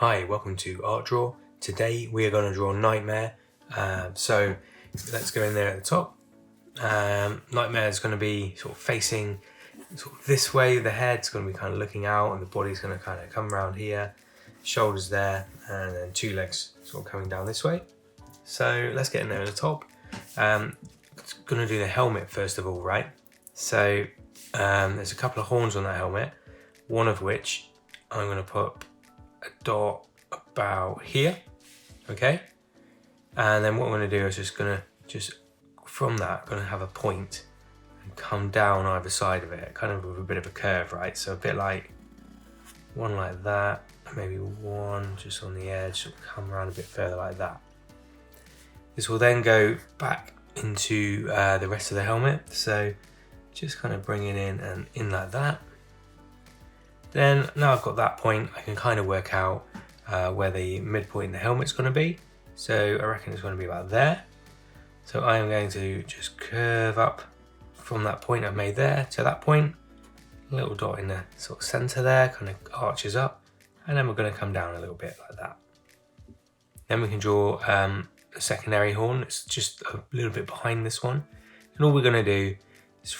Hi, welcome to Art Draw. Today we are going to draw Knightmare. So let's go in there at the top. Knightmare is going to be sort of facing sort of this way. The head's going to be kind of looking out, and the body's going to kind of come around here. Shoulders there, and then two legs sort of coming down this way. So let's get in there at the top. Going to do the helmet first of all, right? So there's a couple of horns on that helmet. One of which I'm going to put a dot about here, okay? And then what I'm going to do is just from that, going to have a point and come down either side of it, kind of with a bit of a curve, right? So a bit like one like that, maybe one just on the edge, sort of come around a bit further like that. This will then go back into the rest of the helmet, so just kind of bring it in and in like that. Then now I've got that point, I can kind of work out where the midpoint in the helmet's going to be. So I reckon it's going to be about there. So I am going to just curve up from that point I've made there to that point. A little dot in the sort of center there, kind of arches up. And then we're going to come down a little bit like that. Then we can draw a secondary horn. It's just a little bit behind this one. And all we're going to do is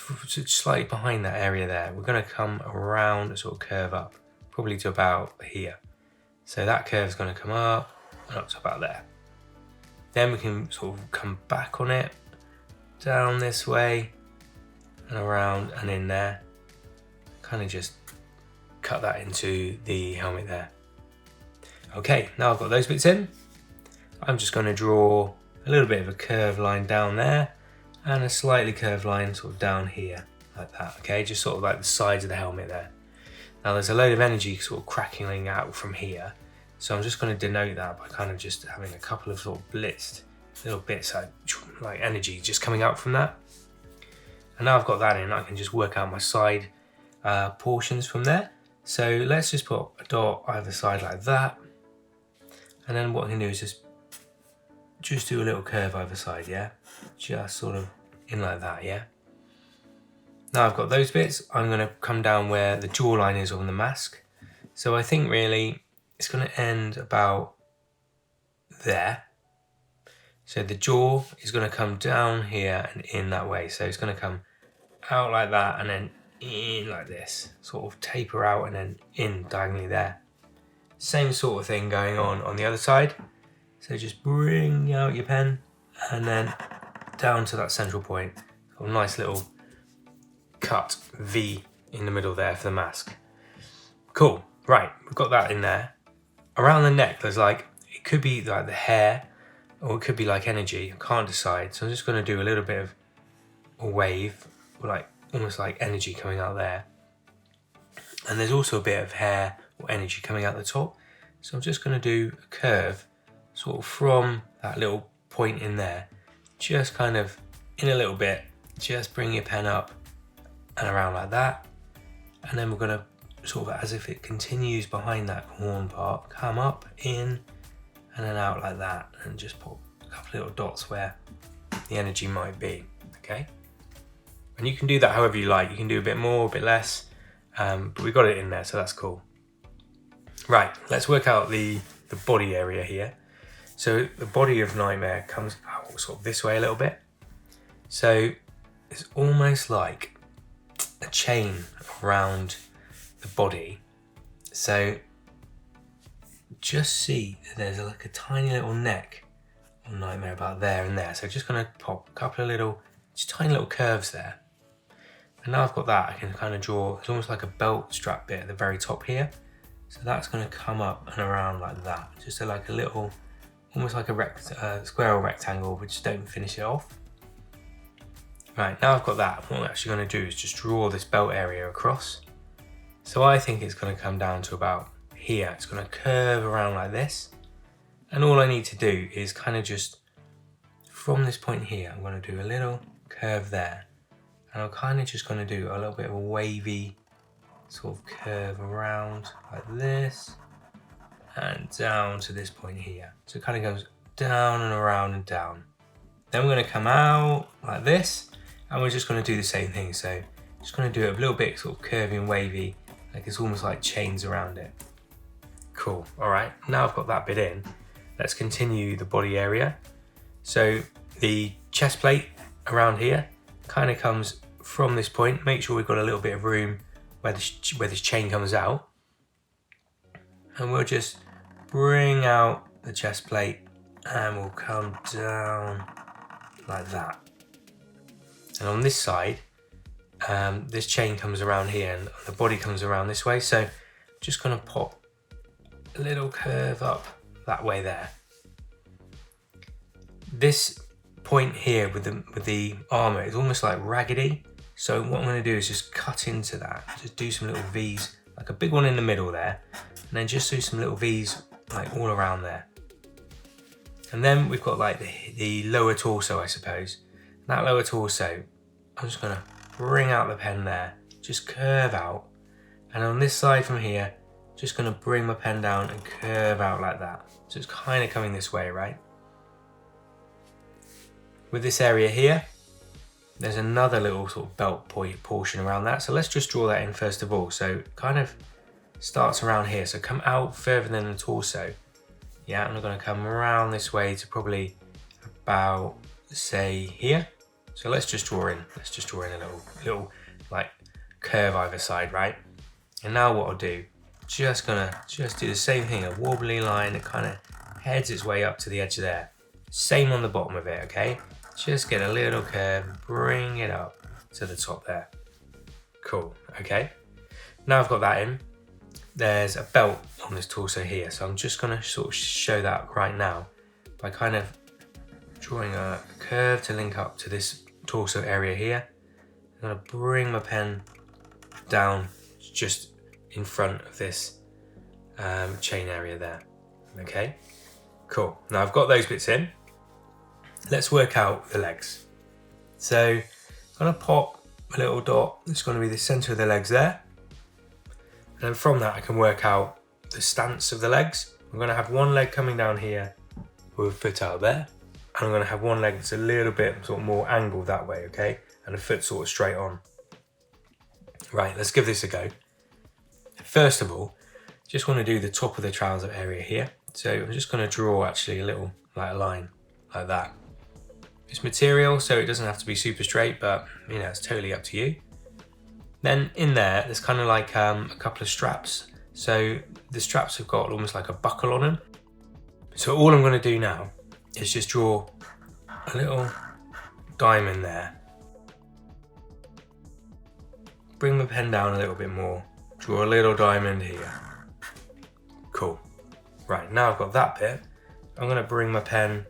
slightly behind that area there. We're going to come around and sort of curve up, probably to about here. So that curve is going to come up and up to about there. Then we can sort of come back on it, down this way and around and in there. Kind of just cut that into the helmet there. Okay, now I've got those bits in. I'm just going to draw a little bit of a curved line down there and a slightly curved line sort of down here like that, okay? Just sort of like the sides of the helmet there. Now there's a load of energy sort of crackling out from here, so I'm just going to denote that by kind of just having a couple of sort of blitzed little bits like energy just coming out from that. And now I've got that in, I can just work out my side portions from there. So let's just put a dot either side like that, and then what I can do is just do a little curve either side, yeah? Just sort of in like that, yeah? Now I've got those bits, I'm going to come down where the jawline is on the mask. So I think really it's going to end about there. So the jaw is going to come down here and in that way. So it's going to come out like that and then in like this. Sort of taper out and then in diagonally there. Same sort of thing going on the other side. So just bring out your pen and then down to that central point. A nice little cut V in the middle there for the mask. Cool, right, we've got that in there. Around the neck, there's like, it could be like the hair or it could be like energy, I can't decide. So I'm just gonna do a little bit of a wave, or like almost like energy coming out there. And there's also a bit of hair or energy coming out the top. So I'm just gonna do a curve sort of from that little point in there, just kind of in a little bit, just bring your pen up and around like that. And then we're gonna sort of, as if it continues behind that horn part, come up, in, and then out like that, and just put a couple little dots where the energy might be, okay? And you can do that however you like. You can do a bit more, a bit less, but we got it in there, so that's cool. Right, let's work out the body area here. So the body of Knightmare comes out sort of this way a little bit. So it's almost like a chain around the body. So just see that there's like a tiny little neck on Knightmare about there and there. So just gonna pop a couple of little, just tiny little curves there. And now I've got that, I can kind of draw, it's almost like a belt strap bit at the very top here. So that's gonna come up and around like that. Just like a little, almost like a square or rectangle, but just don't finish it off. Right, now I've got that, what I'm actually going to do is just draw this belt area across. So I think it's going to come down to about here. It's going to curve around like this. And all I need to do is kind of just, from this point here, I'm going to do a little curve there. And I'm kind of just going to do a little bit of a wavy sort of curve around like this. And down to this point here. So it kind of goes down and around and down. Then we're going to come out like this, and we're just going to do the same thing. So just going to do it a little bit sort of curvy and wavy, like it's almost like chains around it. Cool. All right, now I've got that bit in. Let's continue the body area. So the chest plate around here kind of comes from this point. Make sure we've got a little bit of room where this chain comes out. And we'll just bring out the chest plate and we'll come down like that. And on this side, this chain comes around here and the body comes around this way. So I'm just gonna pop a little curve up that way there. This point here with the armor is almost like raggedy. So what I'm gonna do is just cut into that, just do some little V's, like a big one in the middle there, and then just do some little V's like all around there. And then we've got like the lower torso, I suppose. That lower torso, I'm just gonna bring out the pen there, just curve out. And on this side from here, just gonna bring my pen down and curve out like that. So it's kind of coming this way, right? With this area here, there's another little sort of belt portion around that. So let's just draw that in first of all. So kind of starts around here. So come out further than the torso. Yeah, and I'm gonna come around this way to probably about, say, here. So let's just draw in. Let's just draw in a little like curve either side, right? And now what I'll do, just do the same thing, a wobbly line that kind of heads its way up to the edge there. Same on the bottom of it, okay? Just get a little curve, bring it up to the top there. Cool, okay. Now I've got that in. There's a belt on this torso here, so I'm just gonna sort of show that right now by kind of drawing a curve to link up to this torso area here. I'm gonna bring my pen down just in front of this chain area there. Okay, cool. Now I've got those bits in. Let's work out the legs. So I'm gonna pop a little dot. It's gonna be the center of the legs there. And then from that I can work out the stance of the legs. I'm gonna have one leg coming down here with a foot out there. And I'm gonna have one leg that's a little bit sort of more angled that way, okay? And a foot sort of straight on. Right, let's give this a go. First of all, just wanna do the top of the trouser area here. So I'm just gonna draw actually a little, like a line, like that. It's material, so it doesn't have to be super straight, but you know, it's totally up to you. Then in there's kind of like a couple of straps. So the straps have got almost like a buckle on them. So all I'm gonna do now is just draw a little diamond there. Bring my pen down a little bit more. Draw a little diamond here. Cool. Right, now I've got that bit. I'm gonna bring my pen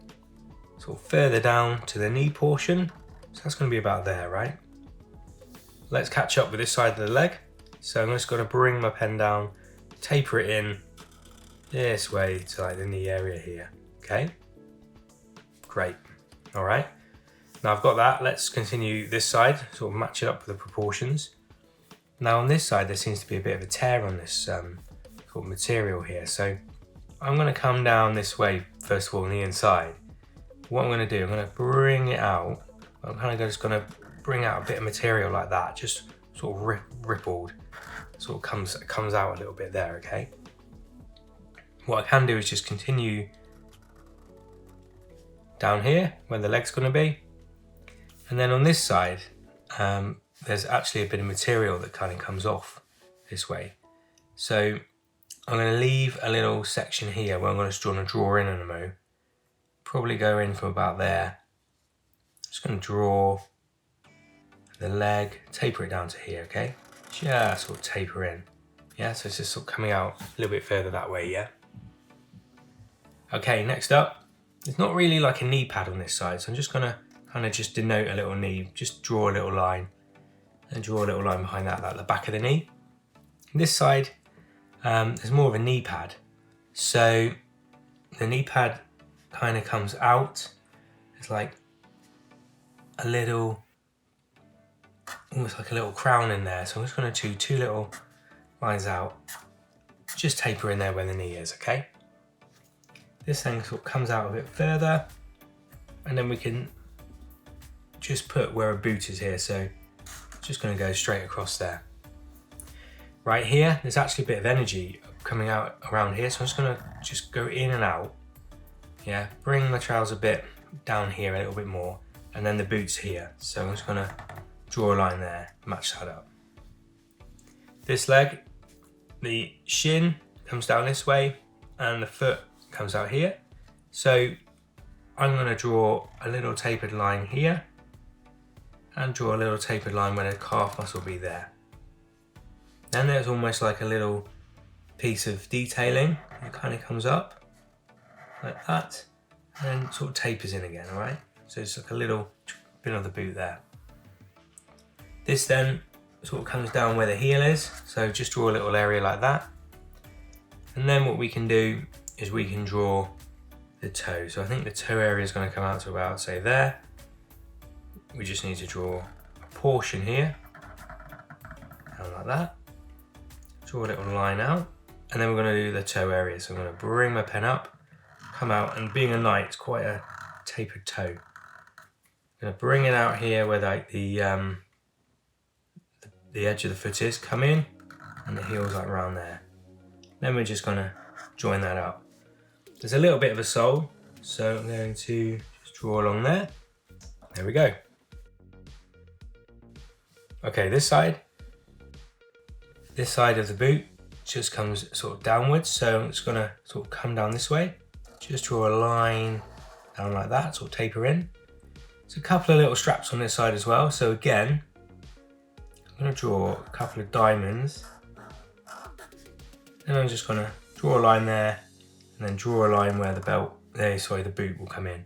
sort of further down to the knee portion. So that's gonna be about there, right? Let's catch up with this side of the leg. So I'm just gonna bring my pen down, taper it in this way to like the knee area here, okay? Great, all right. Now I've got that, let's continue this side, sort of match it up with the proportions. Now on this side, there seems to be a bit of a tear on this sort of material here. So I'm gonna come down this way, first of all, on the inside. What I'm gonna do, I'm gonna bring it out. I'm kind of just gonna bring out a bit of material like that, just sort of rippled, sort of comes out a little bit there, okay? What I can do is just continue down here where the leg's gonna be. And then on this side, there's actually a bit of material that kind of comes off this way. So I'm gonna leave a little section here where I'm gonna draw in a mo. Probably go in from about there. Just gonna draw the leg, taper it down to here, okay? Just sort of taper in. Yeah, so it's just sort of coming out a little bit further that way, yeah? Okay, next up, there's not really like a knee pad on this side, so I'm just gonna kind of just denote a little knee, just draw a little line, and draw a little line behind that, like the back of the knee. This side, there's more of a knee pad. So the knee pad kind of comes out. It's like a little, almost like a little crown in there. So I'm just gonna do two little lines out, just taper in there where the knee is, okay? This thing sort of comes out a bit further, and then we can just put where a boot is here. So just gonna go straight across there. Right here, there's actually a bit of energy coming out around here. So I'm just gonna go in and out. Yeah, bring the trouser bit down here a little bit more, and then the boots here. So I'm just gonna draw a line there, match that up. This leg, the shin comes down this way, and the foot comes out here. So I'm gonna draw a little tapered line here, and draw a little tapered line where the calf muscle will be there. Then there's almost like a little piece of detailing that kind of comes up like that, and then sort of tapers in again, all right? So it's like a little bit of the boot there. This then sort of comes down where the heel is, so just draw a little area like that. And then what we can do is we can draw the toe. So I think the toe area is going to come out to about, say, there. We just need to draw a portion here, and like that. Draw a little line out, and then we're going to do the toe area. So I'm going to bring my pen up, come out, and being a knight, it's quite a tapered toe. I'm going to bring it out here where like the edge of the foot is, come in, and the heel's like around there. Then we're just going to join that up. There's a little bit of a sole, so I'm going to just draw along there. There we go. Okay, this side of the boot just comes sort of downwards, so I'm just going to sort of come down this way, just draw a line down like that, sort of taper in. There's a couple of little straps on this side as well, so again, I'm going to draw a couple of diamonds, and I'm just going to draw a line there, and then draw a line where the boot will come in.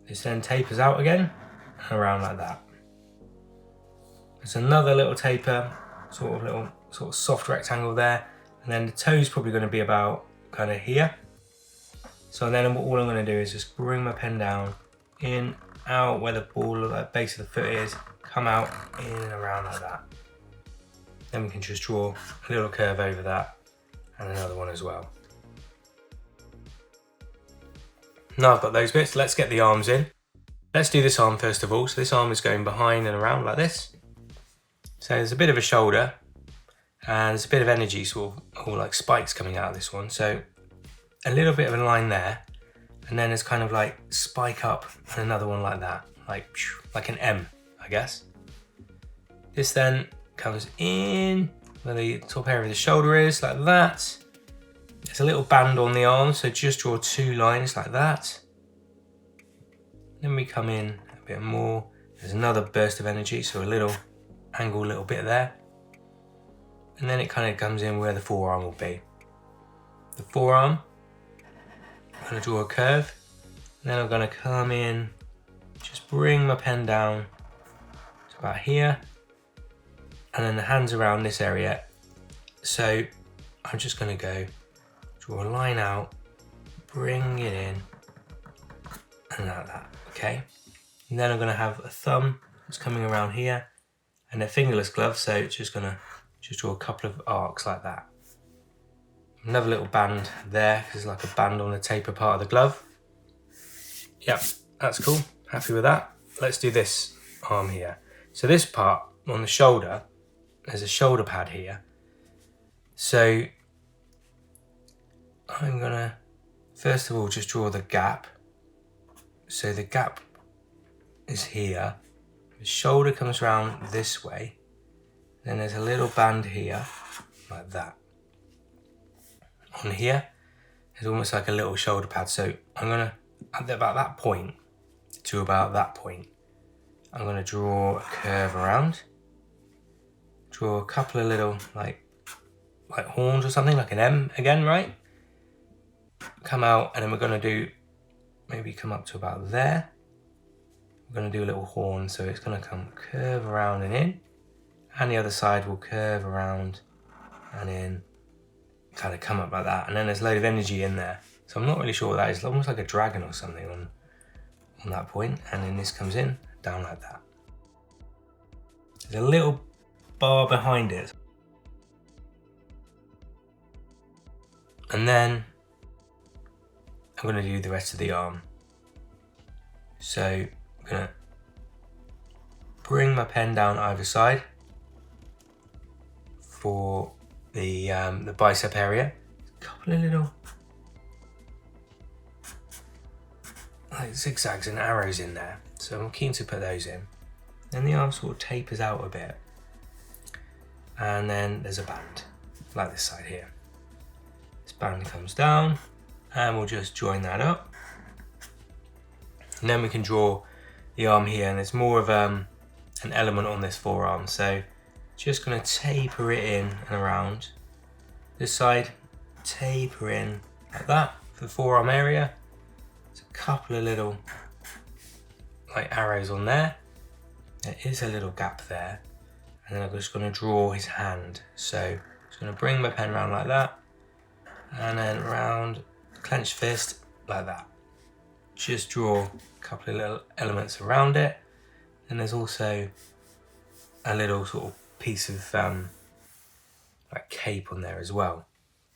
This then tapers out again, and around like that. There's another little taper, sort of soft rectangle there, and then the toe's probably going to be about kind of here. So then all I'm going to do is just bring my pen down, in, out where the ball, the base of the foot is, come out, in and around like that. Then we can just draw a little curve over that, and another one as well. Now I've got those bits, let's get the arms in. Let's do this arm first of all. So this arm is going behind and around like this. So there's a bit of a shoulder, and there's a bit of energy, sort of, or like spikes coming out of this one. So a little bit of a line there, and then there's kind of like spike up and another one like that, like an M, I guess. This then comes in where the top area of the shoulder is, like that. There's a little band on the arm, so just draw two lines like that. Then we come in a bit more. There's another burst of energy, so a little angle, little bit there. And then it kind of comes in where the forearm will be. The forearm, I'm going to draw a curve. And then I'm going to come in, just bring my pen down to about here. And then the hands around this area. So I'm just going to go draw a line out, bring it in, and like that, okay? And then I'm going to have a thumb that's coming around here, and a fingerless glove, so it's just going to draw a couple of arcs like that. Another little band there, because there's like a band on the taper part of the glove. Yep, that's cool, happy with that. Let's do this arm here. So this part on the shoulder, there's a shoulder pad here. So I'm gonna, first of all, just draw the gap. So the gap is here. The shoulder comes around this way. Then there's a little band here, like that. On here, there's almost like a little shoulder pad. So I'm gonna, at about that point to about that point, I'm gonna draw a curve around. Draw a couple of little like horns or something, like an M again, right? Come out, and then we're going to do, maybe come up to about there. We're going to do a little horn, so it's going to come curve around and in, and the other side will curve around and in, kind of come up like that, and then there's a load of energy in there. So I'm not really sure what that is. It's almost like a dragon or something on that point, and then this comes in, down like that. There's a little bar behind it. And then I'm going to do the rest of the arm. So I'm going to bring my pen down either side for the bicep area. A couple of little like zigzags and arrows in there, so I'm keen to put those in. Then the arm sort of tapers out a bit, and then there's a band like this side here. This band comes down, and we'll just join that up, and then we can draw the arm here, and there's more of an element on this forearm, so just going to taper it in and around this side, taper in like that for the forearm area. There's a couple of little like arrows on there. There is a little gap there, and then I'm just going to draw his hand. So I'm just going to bring my pen around like that, and then around clenched fist like that. Just draw a couple of little elements around it, and there's also a little sort of piece of like cape on there as well.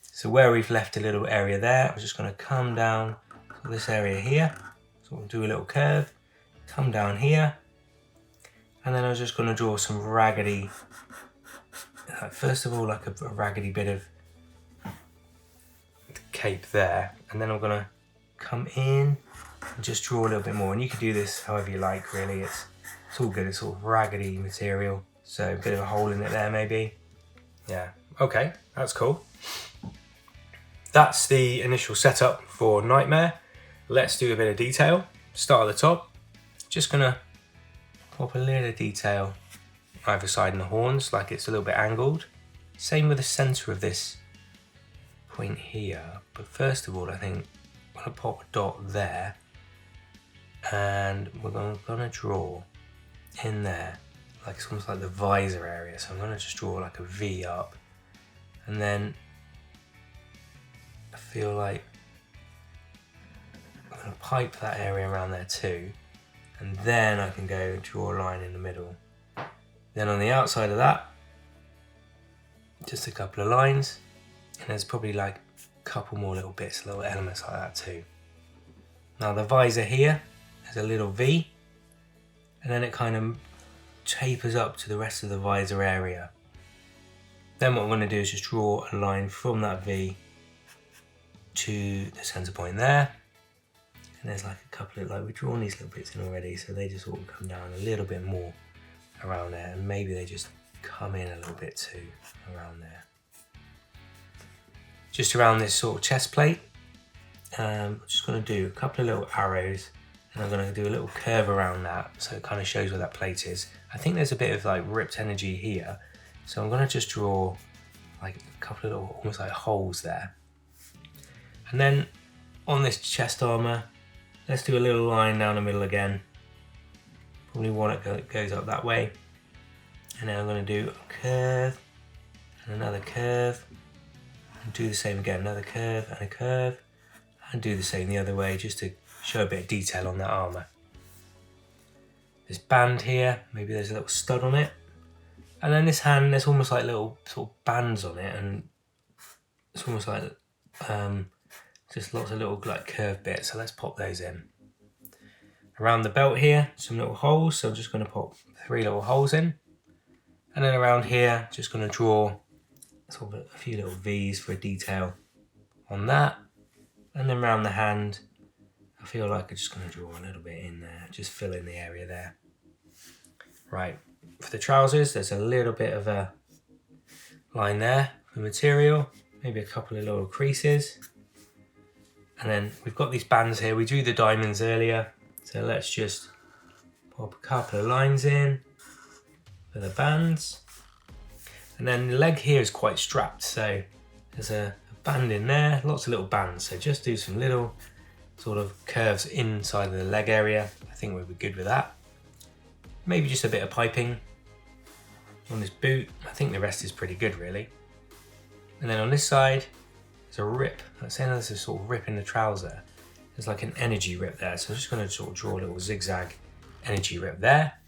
So where we've left a little area there, I'm just going to come down to this area here, so we'll do a little curve, come down here, and then I'm just going to draw some raggedy, first of all like a raggedy bit of cape there, and then I'm going to come in and just draw a little bit more, and you can do this however you like really, it's all good, it's sort of raggedy material, so a bit of a hole in it there maybe. Yeah, okay, that's cool. That's the initial setup for Knightmare. Let's do a bit of detail. Start at the top, just gonna pop a little detail either side in the horns, like it's a little bit angled. Same with the center of this point here, but first of all I think I'm gonna pop a dot there, and we're gonna draw in there, like it's almost like the visor area, so I'm gonna just draw like a V up, and then I feel like I'm gonna pipe that area around there too, and then I can go draw a line in the middle. Then on the outside of that, just a couple of lines, and there's probably like a couple more little bits, little elements like that too. Now the visor here, there's a little V, and then it kind of tapers up to the rest of the visor area. Then what I'm going to do is just draw a line from that V to the center point there, and there's like a couple of, like we've drawn these little bits in already, so they just all come down a little bit more around there, and maybe they just come in a little bit too around there. Just around this sort of chest plate, I'm just going to do a couple of little arrows, and I'm going to do a little curve around that, so it kind of shows where that plate is. I think there's a bit of like ripped energy here, so I'm going to just draw like a couple of little almost like holes there. And then on this chest armor, let's do a little line down the middle again. Probably one that goes up that way. And then I'm going to do a curve and another curve, and do the same again, another curve and a curve, and do the same the other way, just to show a bit of detail on that armor. This band here, maybe there's a little stud on it, and then this hand, there's almost like little sort of bands on it, and it's almost like just lots of little like curved bits, so let's pop those in. Around the belt here, some little holes, so I'm just going to pop 3 little holes in, and then around here, just going to draw sort of a few little V's for a detail on that, and then around the hand, I feel like I'm just going to draw a little bit in there, just fill in the area there. Right, for the trousers, there's a little bit of a line there for material, maybe a couple of little creases. And then we've got these bands here, we drew the diamonds earlier, so let's just pop a couple of lines in for the bands. And then the leg here is quite strapped, so there's a band in there, lots of little bands, so just do some little sort of curves inside of the leg area. I think we'll be good with that. Maybe just a bit of piping on this boot. I think the rest is pretty good really. And then on this side, there's a rip. Let's say there's a sort of rip in the trouser. There's like an energy rip there. So I'm just going to sort of draw a little zigzag energy rip there.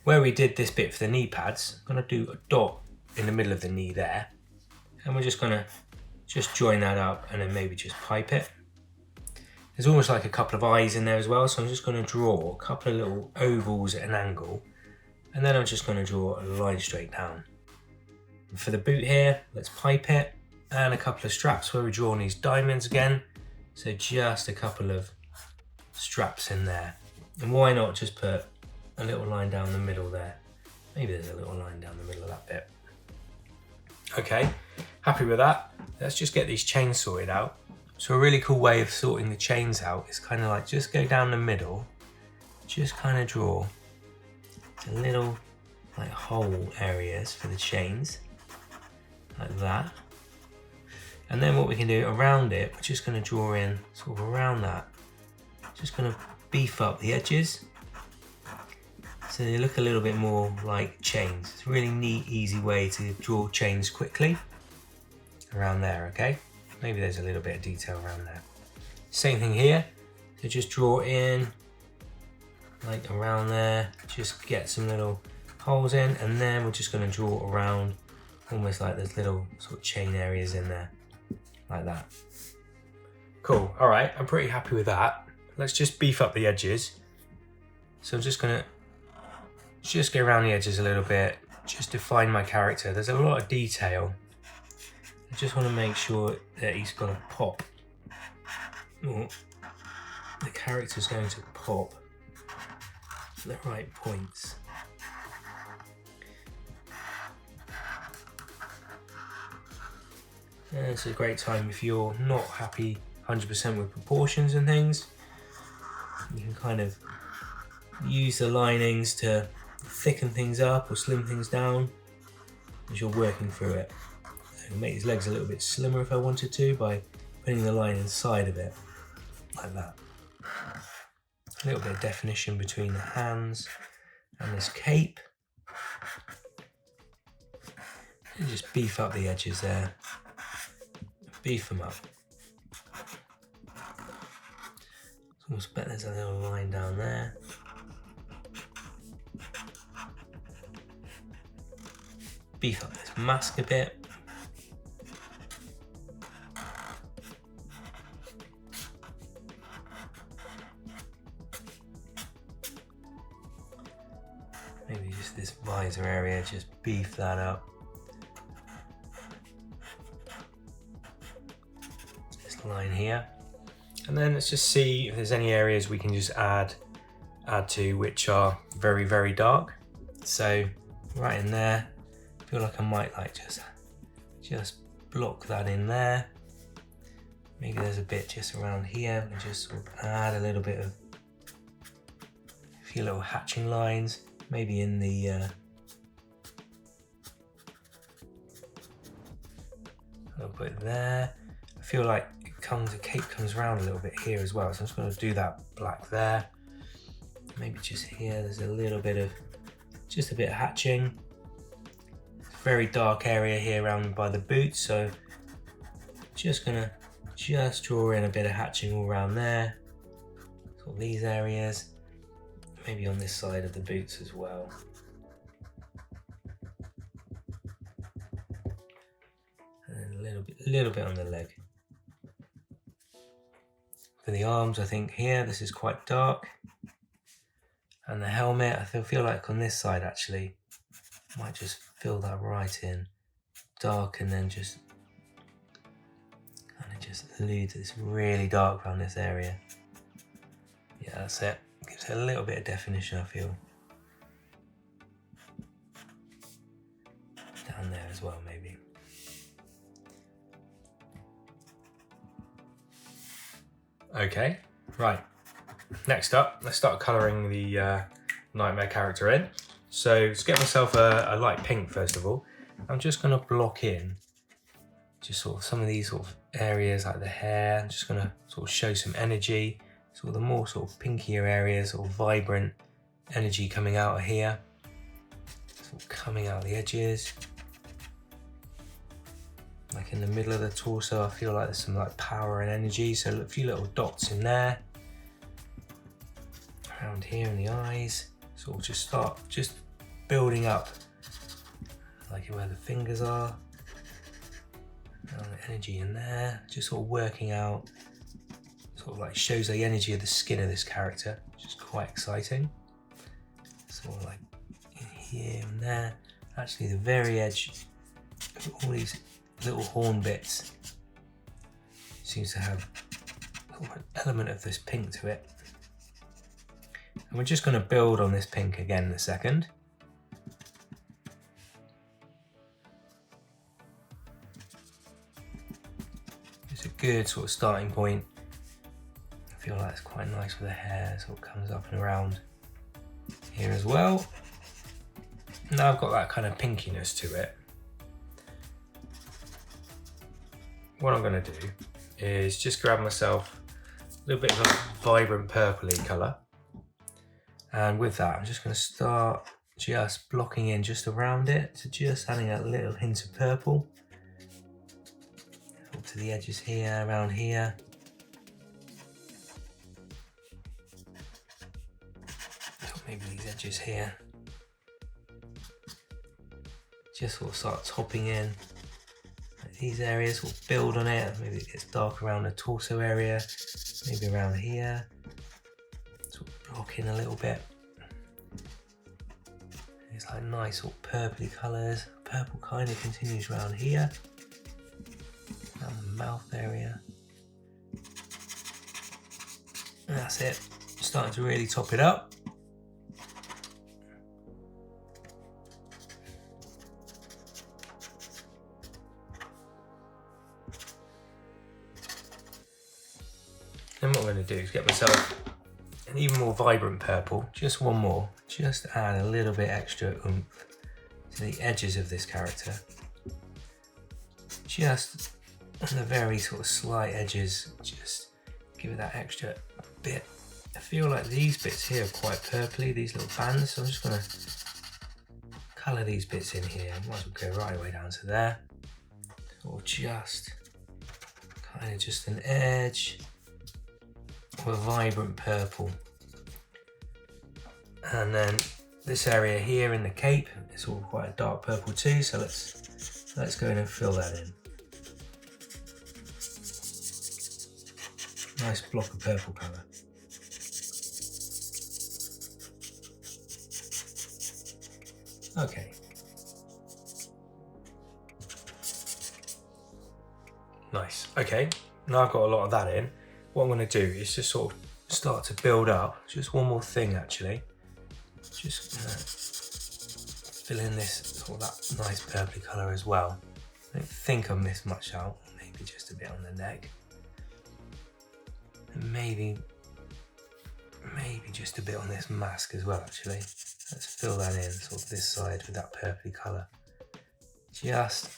Where we did this bit for the knee pads, I'm going to do a dot in the middle of the knee there. And we're just going to just join that up and then maybe just pipe it. There's almost like a couple of eyes in there as well, so I'm just going to draw a couple of little ovals at an angle, and then I'm just going to draw a line straight down. For the boot here, let's pipe it, and a couple of straps where we're drawing these diamonds again. So just a couple of straps in there. And why not just put a little line down the middle there? Maybe there's a little line down the middle of that bit. Okay, happy with that. Let's just get these chains sorted out. So a really cool way of sorting the chains out is kind of like just go down the middle, just kind of draw a little like hole areas for the chains, like that. And then what we can do around it, we're just going to draw in sort of around that. Just going to beef up the edges so they look a little bit more like chains. It's a really neat, easy way to draw chains quickly around there, okay? Maybe there's a little bit of detail around there. Same thing here, so just draw in like around there, just get some little holes in, and then we're just going to draw around almost like there's little sort of chain areas in there, like that. Cool, all right, I'm pretty happy with that. Let's just beef up the edges. So I'm just going to just go around the edges a little bit, just define my character. There's a lot of detail. I just want to make sure that he's going to pop. Oh, the character's going to pop at the right points. And it's a great time if you're not happy 100% with proportions and things. You can kind of use the linings to thicken things up or slim things down as you're working through it. I can make his legs a little bit slimmer if I wanted to by putting the line inside of it, like that. A little bit of definition between the hands and this cape. And just beef up the edges there. Beef them up. Almost bet there's a little line down there. Beef up this mask a bit. Maybe just this visor area, just beef that up. This line here. And then let's just see if there's any areas we can just add to which are very, very dark. So right in there, I feel like I might like just block that in there. Maybe there's a bit just around here and just sort of add a little bit of a few little hatching lines. Maybe in the I'll put it there. I feel like the cape comes around a little bit here as well, so I'm just going to do that black there. Maybe just here there's a little bit of just a bit of hatching. It's a very dark area here around by the boots, so just gonna draw in a bit of hatching all around there. Sort of these areas, maybe on this side of the boots as well. And then a little bit on the leg. For the arms, I think here, this is quite dark. And the helmet, I feel like on this side actually, might just fill that right in. Dark and then just kind of just allude to this really dark around this area. Yeah, that's it. Gives it a little bit of definition, I feel. Down there as well, maybe. Okay, right. Next up, let's start colouring the Knightmare character in. So to get myself a light pink first of all, I'm just going to block in just sort of some of these sort of areas like the hair. I'm just going to sort of show some energy, sort of the more sort of pinkier areas, sort of vibrant energy coming out of here, sort of coming out the edges. Like in the middle of the torso, I feel like there's some like power and energy, so a few little dots in there. Around here in the eyes, sort of just start building up, like where the fingers are. And the energy in there, just sort of working out, sort of like shows the energy of the skin of this character, which is quite exciting. Sort of like in here and there. Actually, the very edge all these little horn bits. Seems to have an element of this pink to it. And we're just going to build on this pink again in a second. It's a good sort of starting point. I feel like it's quite nice with the hair, sort of comes up and around here as well. Now I've got that kind of pinkiness to it. What I'm going to do is just grab myself a little bit of a vibrant purpley colour, and with that I'm just going to start just blocking in just around it, so just adding a little hint of purple up to the edges here, around here. Maybe these edges here. Just sort of start topping in these areas, will build on it. Maybe it gets dark around the torso area, maybe around here. Sort of block in a little bit. It's like nice sort of purpley colours. Purple kind of continues around here, around the mouth area. And that's it. Starting to really top it up. Then what I'm going to do is get myself an even more vibrant purple, just one more, just add a little bit extra oomph to the edges of this character. Just on the very sort of slight edges, just give it that extra bit. I feel like these bits here are quite purpley, these little bands, so I'm just going to colour these bits in here. Might as well go right away down to there. Or just kind of just an edge. A vibrant purple, and then this area here in the cape is all quite a dark purple too, so let's go in and fill that in. Nice block of purple colour. Okay. Nice. Okay, now I've got a lot of that in. What I'm going to do is just sort of start to build up. Just one more thing actually. Just fill in this sort of that nice purpley colour as well. I don't think I've missed much out. Maybe just a bit on the neck. And maybe just a bit on this mask as well actually. Let's fill that in, sort of this side with that purpley colour. Just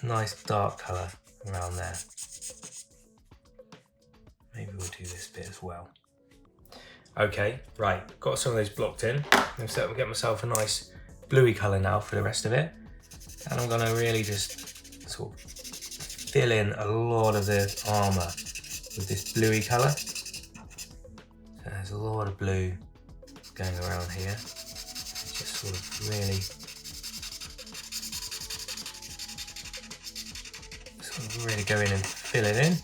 a nice dark colour around there. Maybe we'll do this bit as well. Okay, right, got some of those blocked in. I'm going to get myself a nice bluey colour now for the rest of it. And I'm going to really just sort of fill in a lot of the armour with this bluey colour. So there's a lot of blue going around here. Just sort of really go in and fill it in.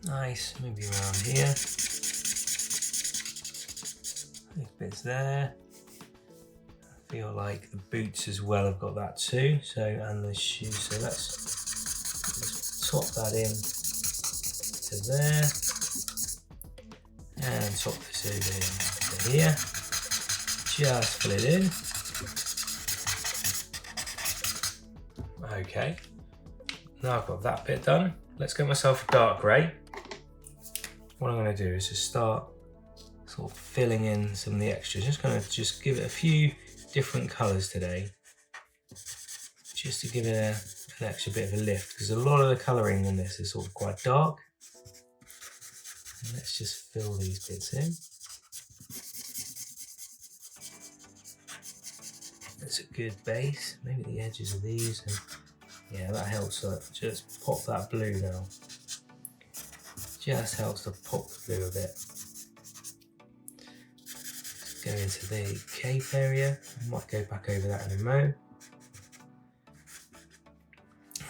Nice, maybe around here. These bits there. I feel like the boots as well have got that too. So, and the shoes. So let's top that in to there. And top this over to here. Just fill it in. Okay. Now I've got that bit done. Let's get myself a dark grey. What I'm going to do is just start sort of filling in some of the extras. Just going to just give it a few different colours today, just to give it an extra bit of a lift, because a lot of the colouring in this is sort of quite dark. And let's just fill these bits in. That's a good base. Maybe the edges of these, and yeah, that helps. Just pop that blue now. Just helps to pop the blue a bit. Let's go into the cape area. I might go back over that in a mo.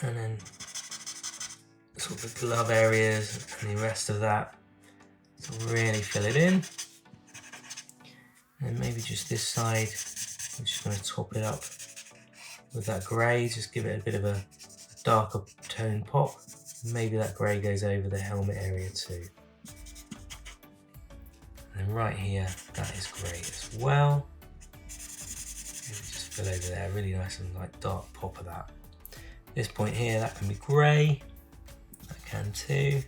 And then sort of the glove areas and the rest of that. So really fill it in. And maybe just this side, I'm just going to top it up with that grey, just give it a bit of a darker tone pop. Maybe that grey goes over the helmet area too. And then right here, that is great as well. Maybe just fill over there, really nice and like dark pop of that. This point here, that can be grey, that can too.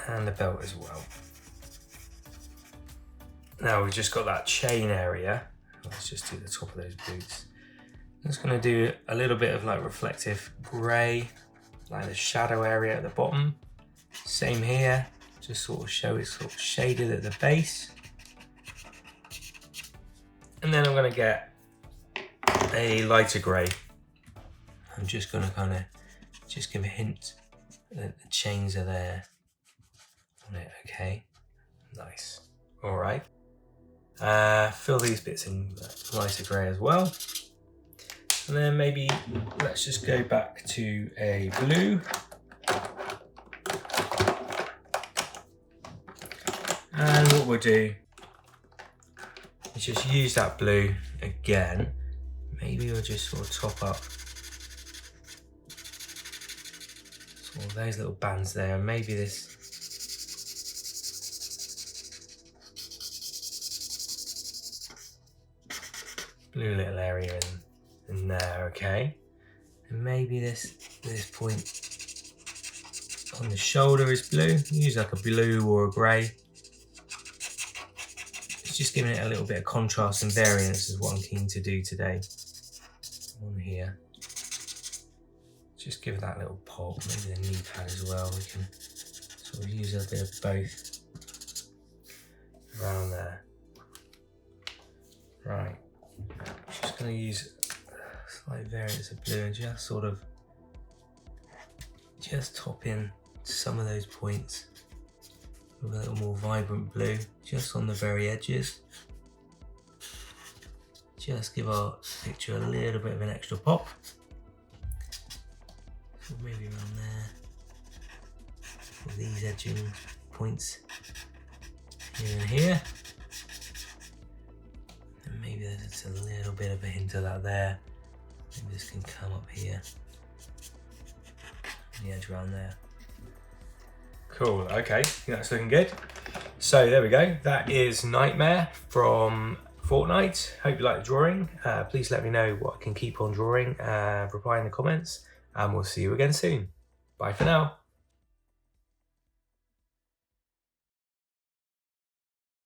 And the belt as well. Now we've just got that chain area. Let's just do the top of those boots. I'm just going to do a little bit of like reflective grey, like the shadow area at the bottom. Same here, just sort of show it sort of shaded at the base. And then I'm going to get a lighter grey. I'm just going to kind of just give a hint that the chains are there on it. Okay, nice. All right. Fill these bits in lighter grey as well. And then maybe let's just go back to a blue. And what we'll do is just use that blue again. Maybe we'll just sort of top up sort of those little bands there, and maybe this blue little area in there, okay? And maybe this point on the shoulder is blue. Use like a blue or a grey. It's just giving it a little bit of contrast and variance is what I'm keen to do today. On here. Just give it that little pop, maybe the knee pad as well. We can sort of use a bit of both around there. Right. Just going to use a slight variance of blue and just sort of top in some of those points with a little more vibrant blue just on the very edges. Just give our picture a little bit of an extra pop. So maybe around there, for these edging points here and here. And maybe there's a little bit of a hint of that there. Maybe this can come up here. The edge around there. Cool, okay, I think that's looking good. So there we go, that is Knightmare from Fortnite. Hope you like the drawing. Please let me know what I can keep on drawing, reply in the comments, and we'll see you again soon. Bye for now.